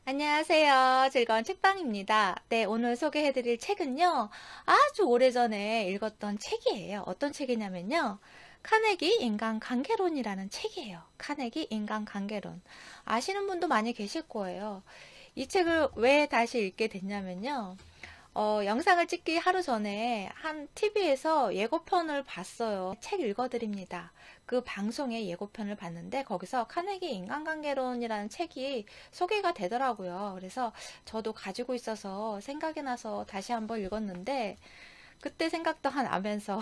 안녕하세요. 즐거운 책방입니다. 네, 오늘 소개해드릴 책은요, 아주 오래전에 읽었던 책이에요. 어떤 책이냐면요, 카네기 인간관계론이라는 책이에요. 카네기 인간관계론. 아시는 분도 많이 계실 거예요. 이 책을 왜 다시 읽게 됐냐면요, 영상을 찍기 하루 전에 한 TV에서 예고편을 봤어요. 책 읽어드립니다. 그 방송의 예고편을 봤는데 거기서 카네기 인간관계론이라는 책이 소개가 되더라고요. 그래서 저도 가지고 있어서 생각이 나서 다시 한번 읽었는데 그때 생각도 한 나면서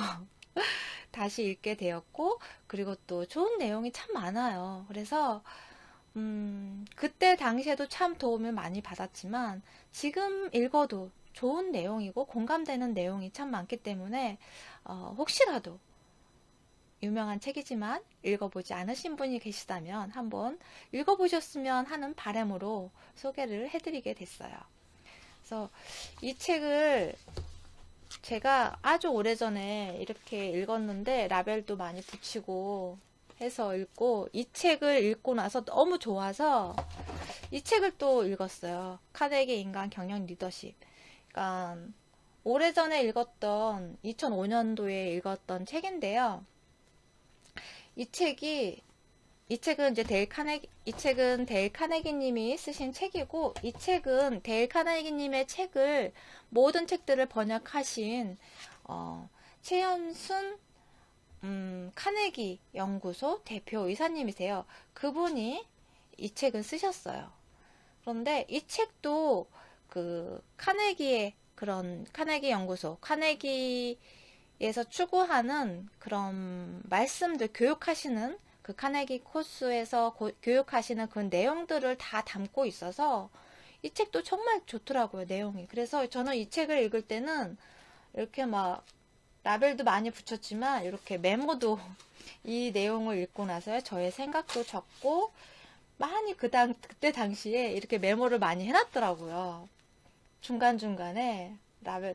다시 읽게 되었고 그리고 또 좋은 내용이 참 많아요. 그래서 그때 당시에도 참 도움을 많이 받았지만 지금 읽어도 좋은 내용이고 공감되는 내용이 참 많기 때문에 혹시라도 유명한 책이지만 읽어보지 않으신 분이 계시다면 한번 읽어보셨으면 하는 바람으로 소개를 해드리게 됐어요. 그래서 이 책을 제가 아주 오래전에 이렇게 읽었는데 라벨도 많이 붙이고 해서 읽고 이 책을 읽고 나서 너무 좋아서 이 책을 또 읽었어요. 카네기 인간 경영 리더십. 그러니까 오래전에 읽었던 2005년도에 읽었던 책인데요. 이 책은 데일 카네기 님이 쓰신 책이고 이 책은 데일 카네기 님의 책을 모든 책들을 번역하신 최현순 카네기 연구소 대표 의사님이세요. 그분이 이 책을 쓰셨어요. 그런데 이 책도 그 카네기의 그런 카네기 연구소, 카네기에서 추구하는 그런 말씀들, 교육하시는 그 카네기 코스에서 교육하시는 그 내용들을 다 담고 있어서 이 책도 정말 좋더라고요, 내용이. 그래서 저는 이 책을 읽을 때는 이렇게 막 라벨도 많이 붙였지만 이렇게 메모도 이 내용을 읽고 나서 저의 생각도 적고 많이 그때 당시에 이렇게 메모를 많이 해놨더라고요. 중간중간에 라벨,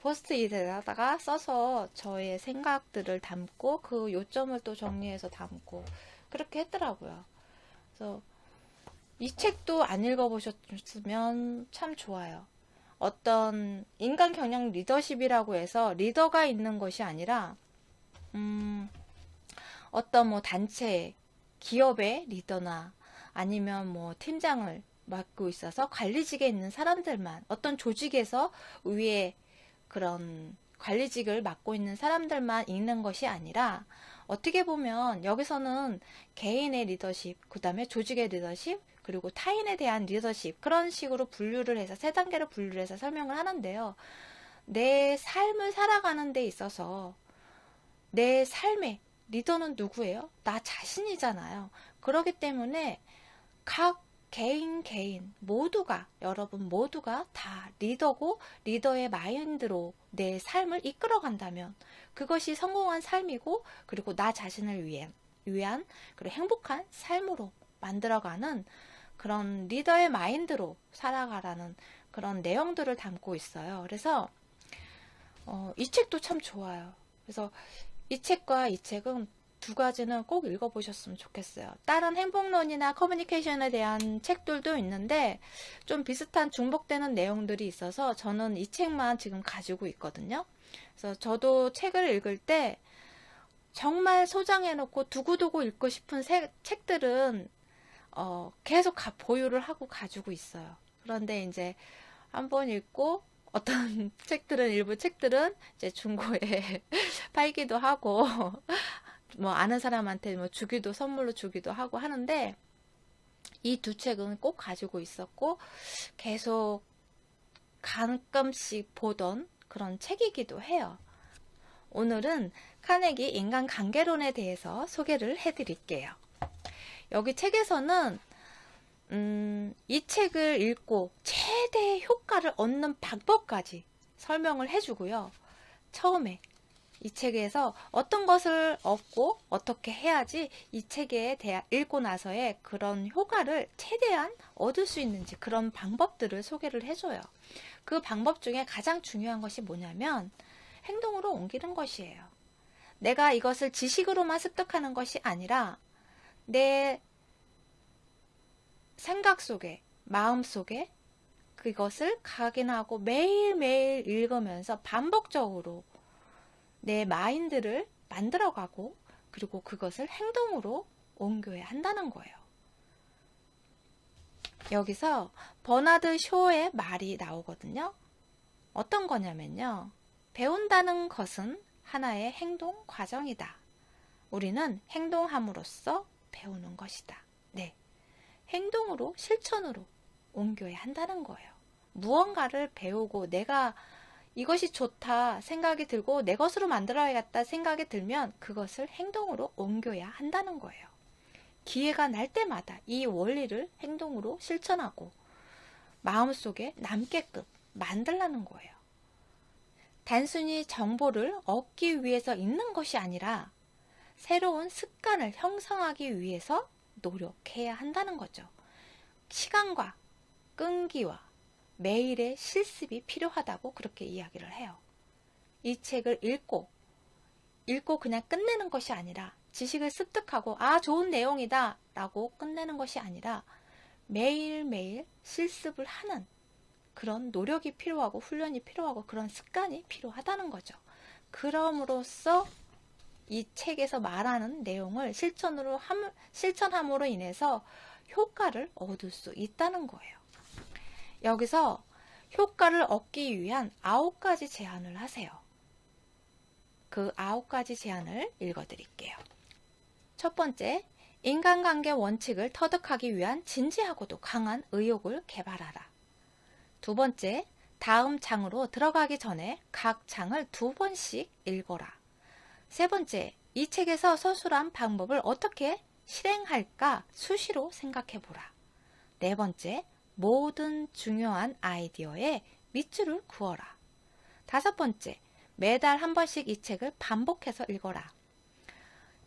포스트잇에다가 써서 저의 생각들을 담고 그 요점을 또 정리해서 담고 그렇게 했더라고요. 그래서 이 책도 안 읽어보셨으면 참 좋아요. 어떤 인간 경영 리더십이라고 해서 리더가 있는 것이 아니라, 어떤 뭐 단체, 기업의 리더나 아니면 뭐 팀장을 맡고 있어서 관리직에 있는 사람들만 어떤 조직에서 위에 그런 관리직을 맡고 있는 사람들만 읽는 것이 아니라 어떻게 보면 여기서는 개인의 리더십, 그 다음에 조직의 리더십, 그리고 타인에 대한 리더십 그런 식으로 분류를 해서 세 단계로 분류를 해서 설명을 하는데요. 내 삶을 살아가는 데 있어서 내 삶의 리더는 누구예요? 나 자신이잖아요. 그렇기 때문에 각 개인 모두가 여러분 모두가 다 리더고 리더의 마인드로 내 삶을 이끌어 간다면 그것이 성공한 삶이고 그리고 나 자신을 위한 그리고 행복한 삶으로 만들어가는 그런 리더의 마인드로 살아가라는 그런 내용들을 담고 있어요. 그래서 이 책도 참 좋아요. 그래서 이 책과 이 책은 두 가지는 꼭 읽어보셨으면 좋겠어요. 다른 행복론이나 커뮤니케이션에 대한 책들도 있는데 좀 비슷한 중복되는 내용들이 있어서 저는 이 책만 지금 가지고 있거든요. 그래서 저도 책을 읽을 때 정말 소장해놓고 두고두고 읽고 싶은 책들은 계속 보유를 하고 가지고 있어요. 그런데 이제 한번 읽고 어떤 책들은 일부 책들은 이제 중고에 팔기도 하고 뭐 아는 사람한테 뭐 선물로 주기도 하고 하는데 이 두 책은 꼭 가지고 있었고 계속 가끔씩 보던 그런 책이기도 해요. 오늘은 카네기 인간관계론에 대해서 소개를 해드릴게요. 여기 책에서는 이 책을 읽고 최대 효과를 얻는 방법까지 설명을 해주고요. 처음에 이 책에서 어떤 것을 얻고 어떻게 해야지 이 책에 대해 읽고 나서의 그런 효과를 최대한 얻을 수 있는지 그런 방법들을 소개를 해줘요. 그 방법 중에 가장 중요한 것이 뭐냐면 행동으로 옮기는 것이에요. 내가 이것을 지식으로만 습득하는 것이 아니라 내 생각 속에 마음속에 그것을 각인하고 매일매일 읽으면서 반복적으로 내 마인드를 만들어가고 그리고 그것을 행동으로 옮겨야 한다는 거예요. 여기서 버나드 쇼의 말이 나오거든요. 어떤 거냐면요. 배운다는 것은 하나의 행동 과정이다. 우리는 행동함으로써 배우는 것이다. 네. 행동으로, 실천으로 옮겨야 한다는 거예요. 무언가를 배우고 내가 이것이 좋다 생각이 들고 내 것으로 만들어야겠다 생각이 들면 그것을 행동으로 옮겨야 한다는 거예요. 기회가 날 때마다 이 원리를 행동으로 실천하고 마음속에 남게끔 만들라는 거예요. 단순히 정보를 얻기 위해서 읽는 것이 아니라 새로운 습관을 형성하기 위해서 노력해야 한다는 거죠. 시간과 끈기와 매일의 실습이 필요하다고 그렇게 이야기를 해요. 이 책을 읽고 그냥 끝내는 것이 아니라 지식을 습득하고 좋은 내용이다 라고 끝내는 것이 아니라 매일매일 실습을 하는 그런 노력이 필요하고 훈련이 필요하고 그런 습관이 필요하다는 거죠. 그럼으로써 이 책에서 말하는 내용을 실천함으로 인해서 효과를 얻을 수 있다는 거예요. 여기서 효과를 얻기 위한 9가지 제안을 하세요. 그 9가지 제안을 읽어드릴게요. 첫 번째, 인간관계 원칙을 터득하기 위한 진지하고도 강한 의욕을 개발하라. 두 번째, 다음 장으로 들어가기 전에 각 장을 2번씩 읽어라. 세 번째, 이 책에서 서술한 방법을 어떻게 실행할까 수시로 생각해보라. 네 번째, 모든 중요한 아이디어에 밑줄을 그어라. 다섯 번째, 매달 한 번씩 이 책을 반복해서 읽어라.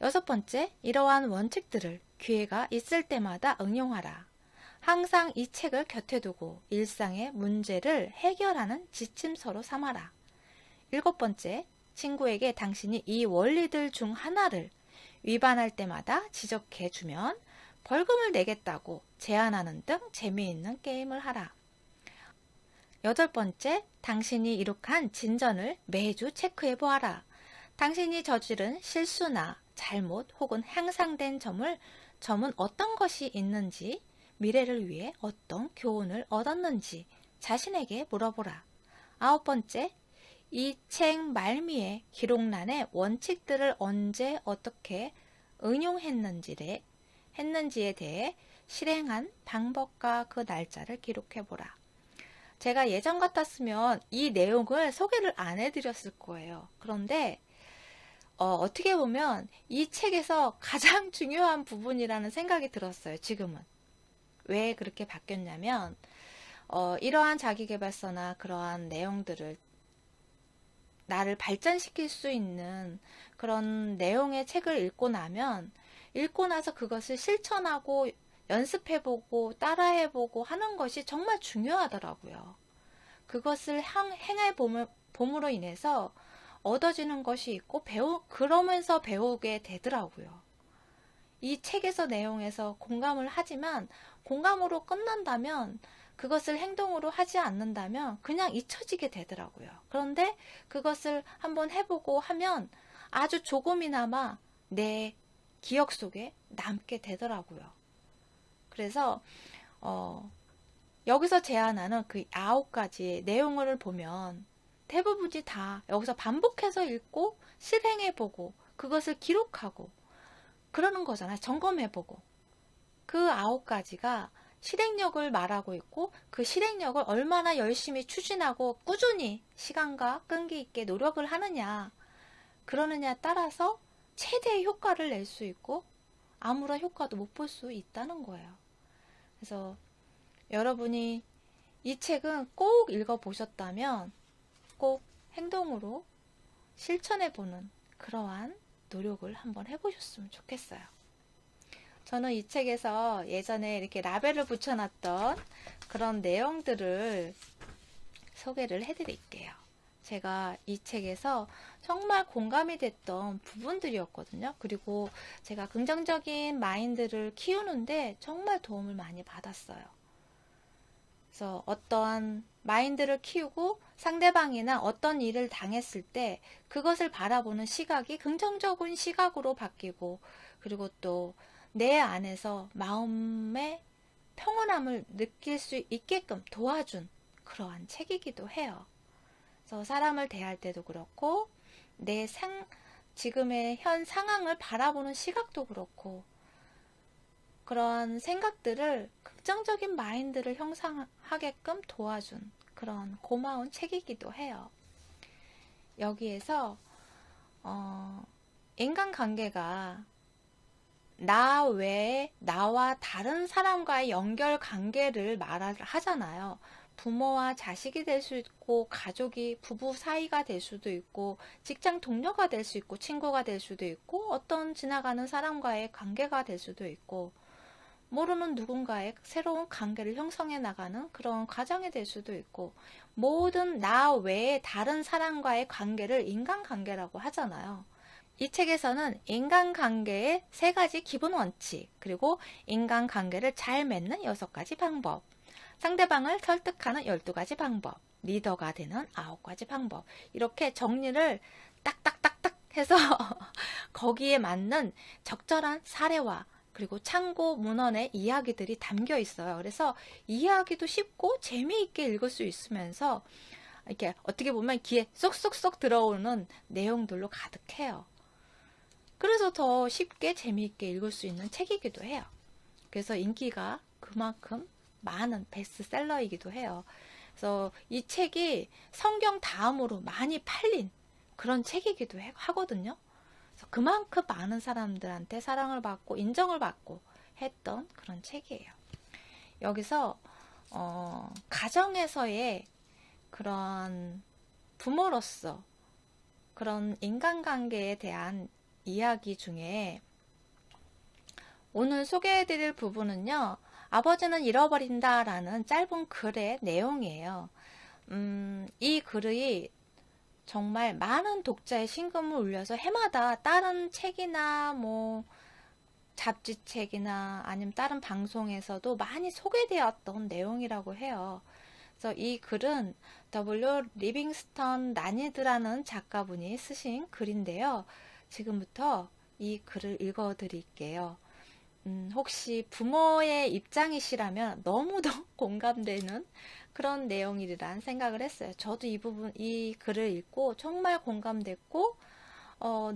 여섯 번째, 이러한 원칙들을 기회가 있을 때마다 응용하라. 항상 이 책을 곁에 두고 일상의 문제를 해결하는 지침서로 삼아라. 일곱 번째, 친구에게 당신이 이 원리들 중 하나를 위반할 때마다 지적해주면 벌금을 내겠다고 제안하는 등 재미있는 게임을 하라. 여덟 번째, 당신이 이룩한 진전을 매주 체크해보아라. 당신이 저지른 실수나 잘못 혹은 향상된 점은 어떤 것이 있는지, 미래를 위해 어떤 교훈을 얻었는지 자신에게 물어보라. 아홉 번째, 이 책 말미에 기록란에 원칙들을 언제 어떻게 응용했는지에 대해 실행한 방법과 그 날짜를 기록해보라. 제가 예전 같았으면 이 내용을 소개를 안 해드렸을 거예요. 그런데 어떻게 보면 이 책에서 가장 중요한 부분이라는 생각이 들었어요. 지금은. 왜 그렇게 바뀌었냐면 이러한 자기계발서나 그러한 내용들을 나를 발전시킬 수 있는 그런 내용의 책을 읽고 나서 그것을 실천하고 연습해보고 따라해보고 하는 것이 정말 중요하더라고요. 그것을 행해봄으로 인해서 얻어지는 것이 있고 그러면서 배우게 되더라고요. 이 책에서 내용에서 공감을 하지만 공감으로 끝난다면 그것을 행동으로 하지 않는다면 그냥 잊혀지게 되더라고요. 그런데 그것을 한번 해보고 하면 아주 조금이나마 내 기억 속에 남게 되더라고요. 그래서 여기서 제안하는 그 9가지의 내용을 보면 대부분이 다 여기서 반복해서 읽고 실행해보고 그것을 기록하고 그러는 거잖아요. 점검해보고. 그 9가지가 실행력을 말하고 있고 그 실행력을 얼마나 열심히 추진하고 꾸준히 시간과 끈기 있게 노력을 하느냐 그러느냐에 따라서 최대의 효과를 낼 수 있고 아무런 효과도 못 볼 수 있다는 거예요. 그래서 여러분이 이 책은 꼭 읽어보셨다면 꼭 행동으로 실천해보는 그러한 노력을 한번 해보셨으면 좋겠어요. 저는 이 책에서 예전에 이렇게 라벨을 붙여놨던 그런 내용들을 소개를 해드릴게요. 제가 이 책에서 정말 공감이 됐던 부분들이었거든요. 그리고 제가 긍정적인 마인드를 키우는데 정말 도움을 많이 받았어요. 그래서 어떠한 마인드를 키우고 상대방이나 어떤 일을 당했을 때 그것을 바라보는 시각이 긍정적인 시각으로 바뀌고, 그리고 또 내 안에서 마음의 평온함을 느낄 수 있게끔 도와준 그러한 책이기도 해요. 그래서 사람을 대할 때도 그렇고, 지금의 현 상황을 바라보는 시각도 그렇고, 그런 생각들을 긍정적인 마인드를 형성하게끔 도와준 그런 고마운 책이기도 해요. 여기에서 인간관계가 나 외에 나와 다른 사람과의 연결 관계를 하잖아요. 부모와 자식이 될 수 있고, 가족이 부부 사이가 될 수도 있고, 직장 동료가 될 수 있고, 친구가 될 수도 있고, 어떤 지나가는 사람과의 관계가 될 수도 있고, 모르는 누군가의 새로운 관계를 형성해 나가는 그런 과정이 될 수도 있고, 모든 나 외에 다른 사람과의 관계를 인간관계라고 하잖아요. 이 책에서는 인간관계의 3가지 기본 원칙, 그리고 인간관계를 잘 맺는 6가지 방법, 상대방을 설득하는 12가지 방법, 리더가 되는 9가지 방법, 이렇게 정리를 딱딱딱딱 해서 거기에 맞는 적절한 사례와 그리고 참고 문헌의 이야기들이 담겨 있어요. 그래서 이해하기도 쉽고 재미있게 읽을 수 있으면서 이렇게 어떻게 보면 귀에 쏙쏙쏙 들어오는 내용들로 가득해요. 그래서 더 쉽게 재미있게 읽을 수 있는 책이기도 해요. 그래서 인기가 그만큼 많은 베스트셀러이기도 해요. 그래서 이 책이 성경 다음으로 많이 팔린 그런 책이기도 하거든요. 그래서 그만큼 많은 사람들한테 사랑을 받고 인정을 받고 했던 그런 책이에요. 여기서 가정에서의 그런 부모로서 그런 인간관계에 대한 이야기 중에 오늘 소개해드릴 부분은요, 아버지는 잃어버린다 라는 짧은 글의 내용이에요. 이 글이 정말 많은 독자의 심금을 울려서 해마다 다른 책이나 뭐 잡지책이나 아니면 다른 방송에서도 많이 소개되었던 내용이라고 해요. 그래서 이 글은 W. 리빙스턴 나니드라는 작가분이 쓰신 글인데요. 지금부터 이 글을 읽어 드릴게요. 혹시 부모의 입장이시라면 너무도 공감되는 그런 내용이란 생각을 했어요. 저도 이 글을 읽고 정말 공감됐고,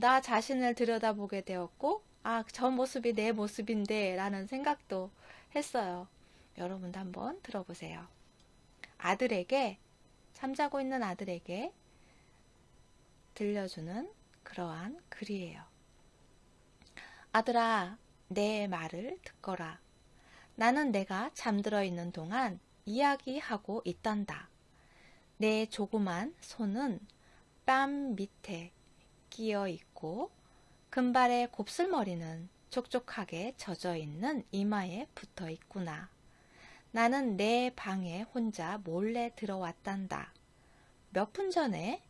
나 자신을 들여다보게 되었고, 저 모습이 내 모습인데 라는 생각도 했어요. 여러분도 한번 들어보세요. 잠자고 있는 아들에게 들려주는 그러한 글이에요. 아들아, 내 말을 듣거라. 나는 내가 잠들어 있는 동안 이야기하고 있단다. 내 조그만 손은 뺨 밑에 끼어 있고 금발의 곱슬머리는 촉촉하게 젖어 있는 이마에 붙어 있구나. 나는 내 방에 혼자 몰래 들어왔단다. 몇 분 전에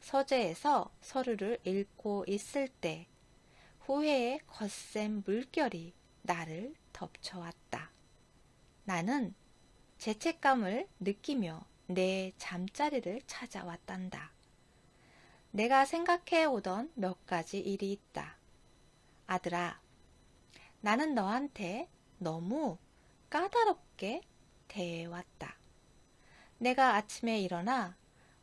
서재에서 서류를 읽고 있을 때 후회의 거센 물결이 나를 덮쳐왔다. 나는 죄책감을 느끼며 내 잠자리를 찾아왔단다. 내가 생각해 오던 몇 가지 일이 있다. 아들아, 나는 너한테 너무 까다롭게 대해왔다. 내가 아침에 일어나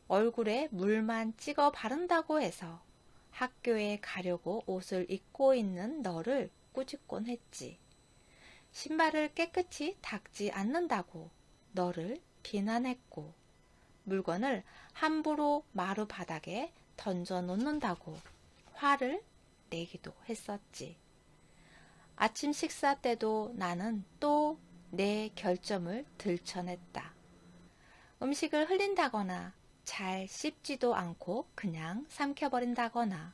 얼굴에 물만 찍어 바른다고 해서 학교에 가려고 옷을 입고 있는 너를 꾸짖곤 했지. 신발을 깨끗이 닦지 않는다고 너를 비난했고, 물건을 함부로 마루 바닥에 던져 놓는다고 화를 내기도 했었지. 아침 식사 때도 나는 또 내 결점을 들춰냈다. 음식을 흘린다거나 잘 씹지도 않고 그냥 삼켜버린다거나,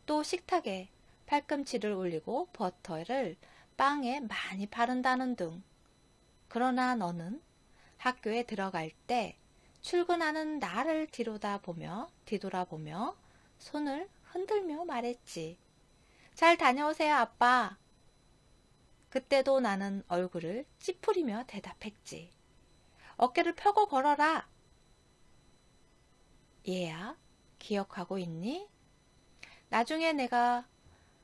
또 식탁에 팔꿈치를 올리고 버터를 빵에 많이 바른다는 등. 그러나 너는 학교에 들어갈 때 출근하는 나를 뒤돌아보며 손을 흔들며 말했지. 잘 다녀오세요, 아빠. 그때도 나는 얼굴을 찌푸리며 대답했지. 어깨를 펴고 걸어라. 얘야, 기억하고 있니? 나중에 내가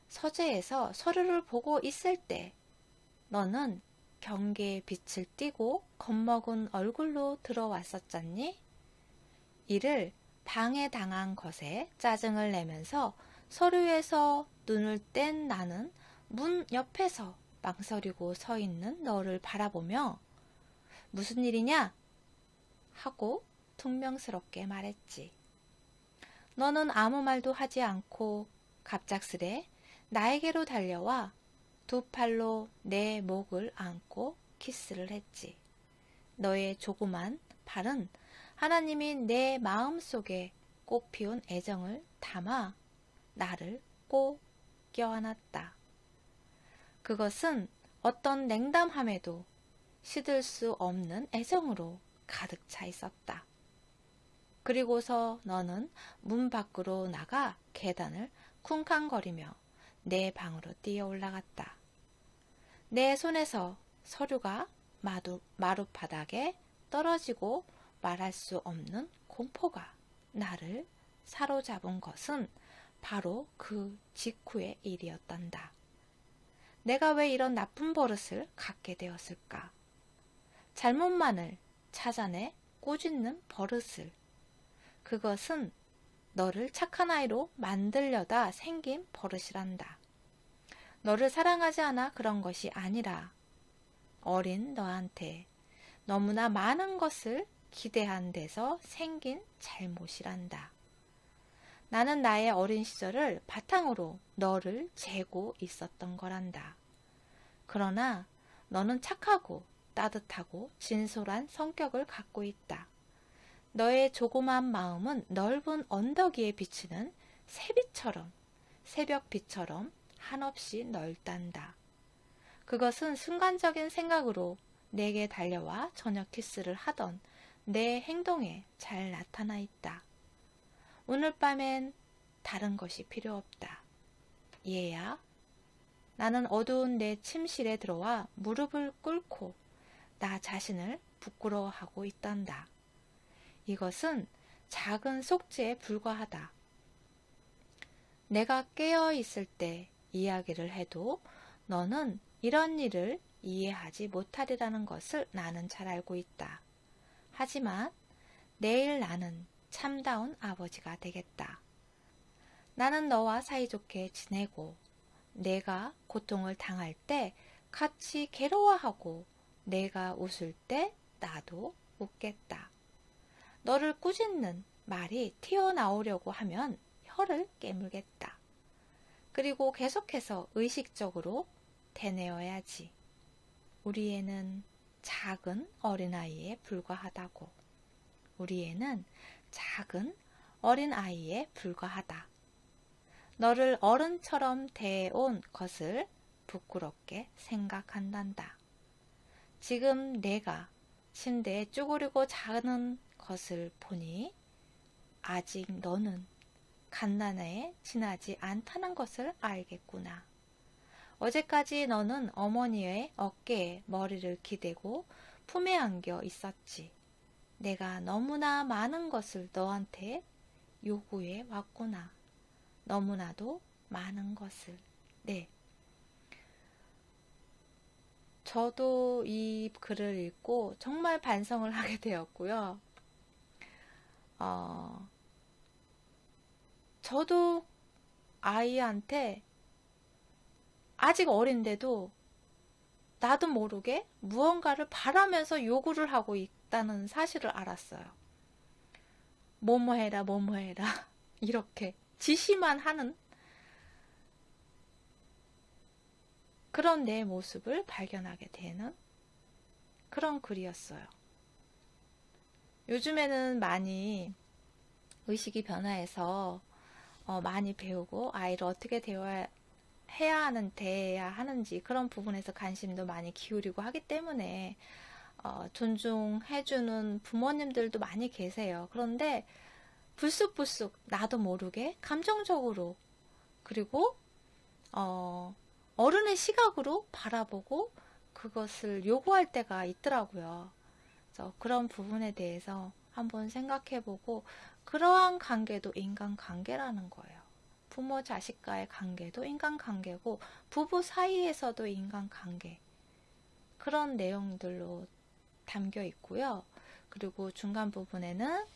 서재에서 서류를 보고 있을 때 너는 경계의 빛을 띠고 겁먹은 얼굴로 들어왔었잖니? 이를 방해당한 것에 짜증을 내면서 서류에서 눈을 뗀 나는 문 옆에서 망설이고 서 있는 너를 바라보며 무슨 일이냐? 하고 퉁명스럽게 말했지. 너는 아무 말도 하지 않고 갑작스레 나에게로 달려와 두 팔로 내 목을 안고 키스를 했지. 너의 조그만 팔은 하나님이 내 마음속에 꽃피운 애정을 담아 나를 꼭 껴안았다. 그것은 어떤 냉담함에도 시들 수 없는 애정으로 가득 차 있었다. 그리고서 너는 문 밖으로 나가 계단을 쿵쾅거리며 내 방으로 뛰어 올라갔다. 내 손에서 서류가 마룻바닥에 떨어지고 말할 수 없는 공포가 나를 사로잡은 것은 바로 그 직후의 일이었단다. 내가 왜 이런 나쁜 버릇을 갖게 되었을까? 잘못만을 찾아내 꾸짖는 버릇을. 그것은 너를 착한 아이로 만들려다 생긴 버릇이란다. 너를 사랑하지 않아 그런 것이 아니라 어린 너한테 너무나 많은 것을 기대한 데서 생긴 잘못이란다. 나는 나의 어린 시절을 바탕으로 너를 재고 있었던 거란다. 그러나 너는 착하고 따뜻하고 진솔한 성격을 갖고 있다. 너의 조그만 마음은 넓은 언덕 위에 비치는 새빛처럼, 새벽빛처럼 한없이 넓단다. 그것은 순간적인 생각으로 내게 달려와 저녁 키스를 하던 내 행동에 잘 나타나 있다. 오늘 밤엔 다른 것이 필요 없다. 얘야, 나는 어두운 내 침실에 들어와 무릎을 꿇고 나 자신을 부끄러워하고 있단다. 이것은 작은 속죄에 불과하다. 내가 깨어 있을 때 이야기를 해도 너는 이런 일을 이해하지 못하리라는 것을 나는 잘 알고 있다. 하지만 내일 나는 참다운 아버지가 되겠다. 나는 너와 사이좋게 지내고 내가 고통을 당할 때 같이 괴로워하고 내가 웃을 때 나도 웃겠다. 너를 꾸짖는 말이 튀어나오려고 하면 혀를 깨물겠다. 그리고 계속해서 의식적으로 되뇌어야지. 우리 애는 작은 어린아이에 불과하다고. 우리 애는 작은 어린아이에 불과하다. 너를 어른처럼 대해온 것을 부끄럽게 생각한단다. 지금 내가 침대에 쭈그리고 자는 것을 보니 아직 너는 갓난아에 지나지 않다는 것을 알겠구나. 어제까지 너는 어머니의 어깨에 머리를 기대고 품에 안겨 있었지. 내가 너무나 많은 것을 너한테 요구해 왔구나. 너무나도 많은 것을. 네. 저도 이 글을 읽고 정말 반성을 하게 되었고요. 저도 아이한테 아직 어린데도 나도 모르게 무언가를 바라면서 요구를 하고 있다는 사실을 알았어요. 뭐뭐 해라, 뭐뭐 해라. 이렇게 지시만 하는 그런 내 모습을 발견하게 되는 그런 글이었어요. 요즘에는 많이 의식이 변화해서 많이 배우고 아이를 어떻게 대해야 하는지 그런 부분에서 관심도 많이 기울이고 하기 때문에 존중해주는 부모님들도 많이 계세요. 그런데 불쑥불쑥 나도 모르게 감정적으로 그리고 어른의 시각으로 바라보고 그것을 요구할 때가 있더라고요. 그래서 그런 부분에 대해서 한번 생각해보고, 그러한 관계도 인간관계라는 거예요. 부모 자식과의 관계도 인간관계고, 부부 사이에서도 인간관계, 그런 내용들로 담겨 있고요. 그리고 중간 부분에는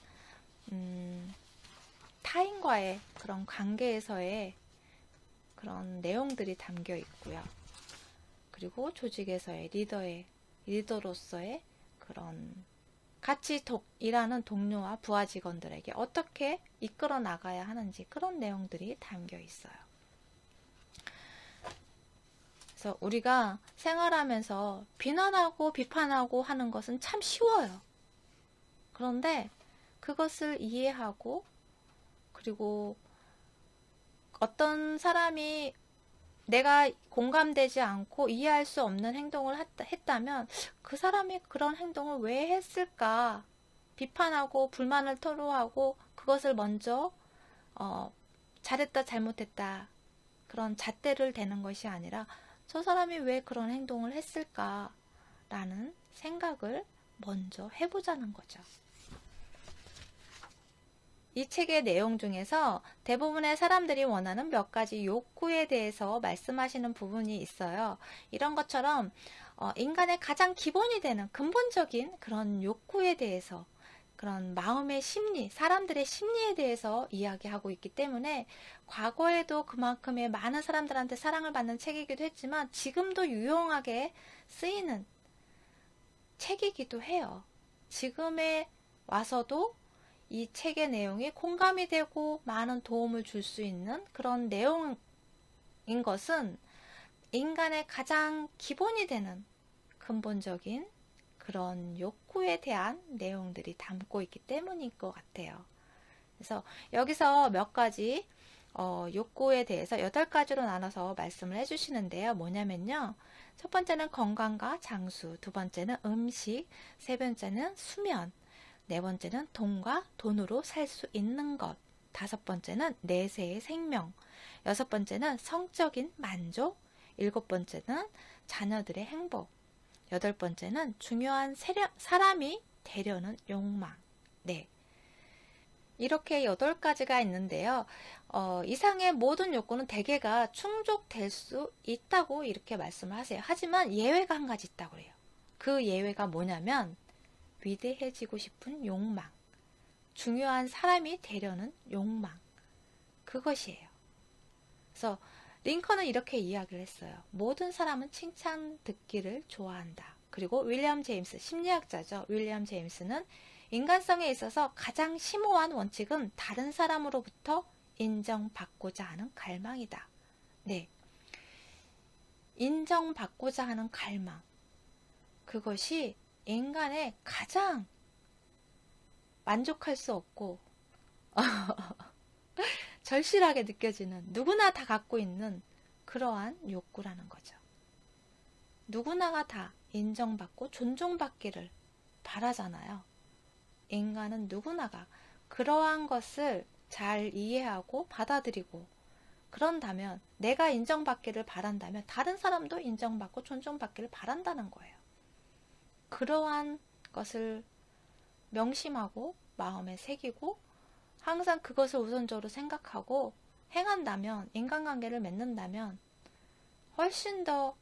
타인과의 그런 관계에서의 그런 내용들이 담겨 있고요. 그리고 조직에서의 리더로서의 그런 같이 일하는 동료와 부하 직원들에게 어떻게 이끌어 나가야 하는지, 그런 내용들이 담겨 있어요. 그래서 우리가 생활하면서 비난하고 비판하고 하는 것은 참 쉬워요. 그런데 그것을 이해하고, 그리고 어떤 사람이 내가 공감되지 않고 이해할 수 없는 행동을 했다면 그 사람이 그런 행동을 왜 했을까 비판하고 불만을 토로하고, 그것을 먼저 잘했다 잘못했다 그런 잣대를 대는 것이 아니라, 저 사람이 왜 그런 행동을 했을까 라는 생각을 먼저 해보자는 거죠. 이 책의 내용 중에서 대부분의 사람들이 원하는 몇 가지 욕구에 대해서 말씀하시는 부분이 있어요. 이런 것처럼 인간의 가장 기본이 되는 근본적인 그런 욕구에 대해서, 그런 마음의 심리, 사람들의 심리에 대해서 이야기하고 있기 때문에, 과거에도 그만큼의 많은 사람들한테 사랑을 받는 책이기도 했지만 지금도 유용하게 쓰이는 책이기도 해요. 지금에 와서도 이 책의 내용이 공감이 되고 많은 도움을 줄 수 있는 그런 내용인 것은, 인간의 가장 기본이 되는 근본적인 그런 욕구에 대한 내용들이 담고 있기 때문인 것 같아요. 그래서 여기서 몇 가지 욕구에 대해서 8가지로 나눠서 말씀을 해주시는데요. 뭐냐면요, 첫 번째는 건강과 장수, 두 번째는 음식, 세 번째는 수면, 네 번째는 돈과 돈으로 살 수 있는 것, 다섯 번째는 내세의 생명, 여섯 번째는 성적인 만족, 일곱 번째는 자녀들의 행복, 여덟 번째는 중요한 사람이 되려는 욕망. 네, 이렇게 8가지가 있는데요. 이상의 모든 욕구는 대개가 충족될 수 있다고 이렇게 말씀을 하세요. 하지만 예외가 한 가지 있다고 해요. 그 예외가 뭐냐면, 위대해지고 싶은 욕망, 중요한 사람이 되려는 욕망, 그것이에요. 그래서 링컨은 이렇게 이야기를 했어요. 모든 사람은 칭찬 듣기를 좋아한다. 그리고 윌리엄 제임스, 심리학자죠. 윌리엄 제임스는 인간성에 있어서 가장 심오한 원칙은 다른 사람으로부터 인정받고자 하는 갈망이다. 네, 인정받고자 하는 갈망, 그것이 인간의 가장 만족할 수 없고 절실하게 느껴지는, 누구나 다 갖고 있는 그러한 욕구라는 거죠. 누구나가 다 인정받고 존중받기를 바라잖아요. 인간은 누구나가 그러한 것을 잘 이해하고 받아들이고, 그런다면, 내가 인정받기를 바란다면 다른 사람도 인정받고 존중받기를 바란다는 거예요. 그러한 것을 명심하고 마음에 새기고 항상 그것을 우선적으로 생각하고 행한다면, 인간관계를 맺는다면 훨씬 더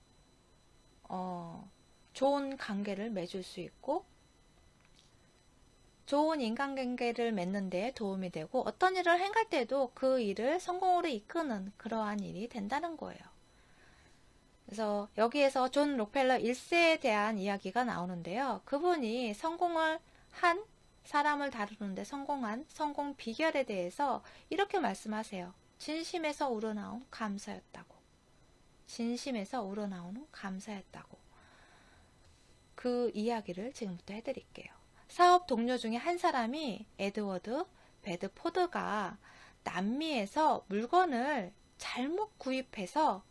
좋은 관계를 맺을 수 있고, 좋은 인간관계를 맺는 데 도움이 되고, 어떤 일을 행할 때도 그 일을 성공으로 이끄는 그러한 일이 된다는 거예요. 그래서 여기에서 존 록펠러 1세에 대한 이야기가 나오는데요. 그분이 성공을 한 사람을 다루는데 성공한 성공 비결에 대해서 이렇게 말씀하세요. 진심에서 우러나온 감사였다고. 진심에서 우러나오는 감사였다고. 그 이야기를 지금부터 해드릴게요. 사업 동료 중에 한 사람이 에드워드 베드포드가 남미에서 물건을 잘못 구입해서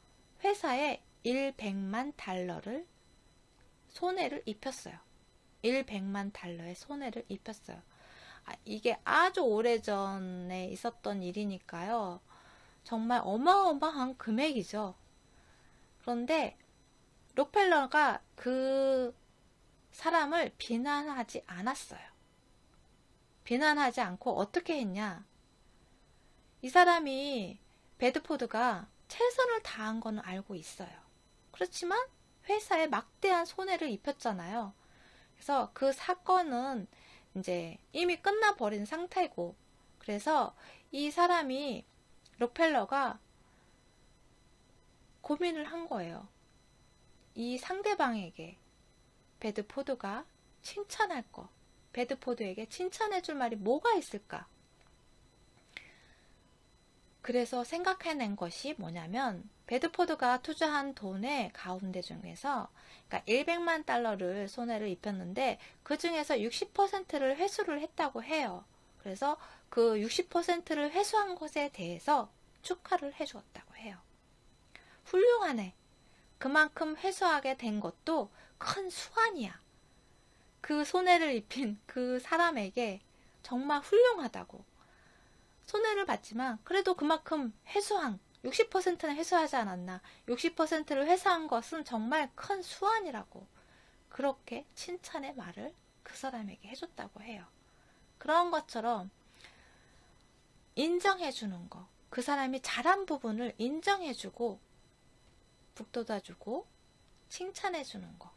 회사에 100만 달러를 손해를 입혔어요. 100만 달러의 손해를 입혔어요. 이게 아주 오래전에 있었던 일이니까요. 정말 어마어마한 금액이죠. 그런데 록펠러가 그 사람을 비난하지 않았어요. 비난하지 않고 어떻게 했냐? 이 사람이 베드포드가 최선을 다한 건 알고 있어요. 그렇지만 회사에 막대한 손해를 입혔잖아요. 그래서 그 사건은 이제 이미 끝나버린 상태고, 그래서 이 사람이, 록펠러가 고민을 한 거예요. 이 상대방에게 베드포드가 칭찬할 거, 베드포드에게 칭찬해줄 말이 뭐가 있을까? 그래서 생각해낸 것이 뭐냐면, 베드포드가 투자한 돈의 가운데 중에서, 그러니까 100만 달러를 손해를 입혔는데 그 중에서 60%를 회수를 했다고 해요. 그래서 그 60%를 회수한 것에 대해서 축하를 해주었다고 해요. 훌륭하네. 그만큼 회수하게 된 것도 큰 수완이야. 그 손해를 입힌 그 사람에게 정말 훌륭하다고. 손해를 봤지만 그래도 그만큼 회수한, 60%는 회수하지 않았나. 60%를 회수한 것은 정말 큰 수완이라고. 그렇게 칭찬의 말을 그 사람에게 해줬다고 해요. 그런 것처럼 인정해주는 거. 그 사람이 잘한 부분을 인정해주고 북돋아주고 칭찬해주는 거.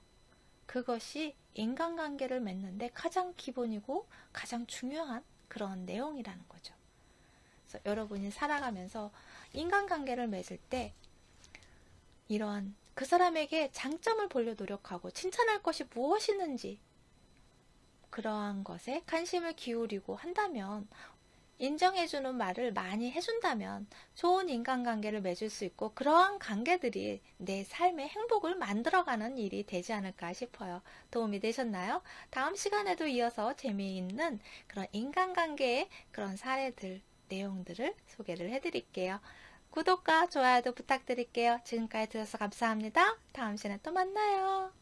그것이 인간관계를 맺는데 가장 기본이고 가장 중요한 그런 내용이라는 거죠. 그래서 여러분이 살아가면서 인간관계를 맺을 때 이러한 그 사람에게 장점을 보려 노력하고 칭찬할 것이 무엇이 있는지 그러한 것에 관심을 기울이고 한다면, 인정해주는 말을 많이 해준다면 좋은 인간관계를 맺을 수 있고, 그러한 관계들이 내 삶의 행복을 만들어가는 일이 되지 않을까 싶어요. 도움이 되셨나요? 다음 시간에도 이어서 재미있는 그런 인간관계의 그런 사례들, 내용들을 소개를 해드릴게요. 구독과 좋아요도 부탁드릴게요. 지금까지 들어서 감사합니다. 다음 시간에 또 만나요.